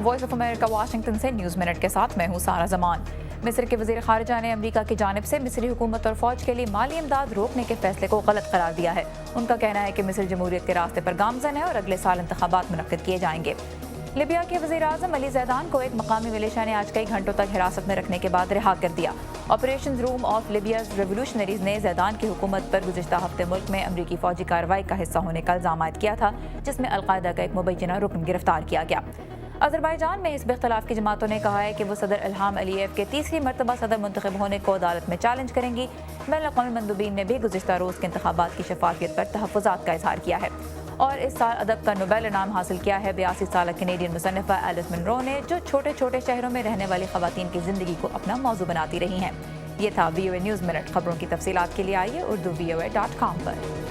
Voice of America Washington से news minute के साथ मैं हूँ सारा जमान। मिस्र के वज़ीर ख़ारिजा ने अमेरिका की जानिब से मिस्री हुकूमत और फ़ौज के लिए माली इमदाद रोकने के फैसले को गलत करार दिया है। उनका कहना है कि मिस्र जमहूरियत के रास्ते पर गामज़न है और अगले साल इंतखाबात मुनक्किद किए जाएंगे। लिबिया के वज़ीर आज़म अली ज़ैदान को एक मकामी मिलिशिया ने आज कई घंटों तक हिरासत में रखने के बाद रिहा कर दिया। ऑपरेशन रूम ऑफ लिबियाज रेवोल्यूशनरीज ने ज़ैदान की हुकूमत पर गुज़िश्ता हफ्ते मुल्क में अमरीकी फ़ौजी कार्रवाई का हिस्सा होने का इल्ज़ाम आयद किया था, जिसमें अलकायदा का एक मुबैना रुकन गिरफ्तार किया गया। अज़रबैजान में हिज़्ब इख्तिलाफ की जमातों ने कहा है कि वो सदर इल्हाम अलीयेव के तीसरी मरतबा सदर मुंतखब होने को अदालत में चैलेंज करेंगी। बैनुल-अक़वामी मंदूबीन ने भी गुज़िश्ता रोज़ के इंतखाबात की शफाफियत पर तहफ़्फ़ुज़ात का इज़हार किया है। और इस साल अदब का नोबेल इनाम हासिल किया है 82 साल कैनेडियन मुसन्निफ़ा एलिस मुनरो ने, जो छोटे छोटे शहरों में रहने वाली ख़वातीन की ज़िंदगी को अपना मौजू बनाती रही हैं। ये था VOA न्यूज़ मिनट। खबरों की तफसीलात के लिए आइए urdu VOA.com पर।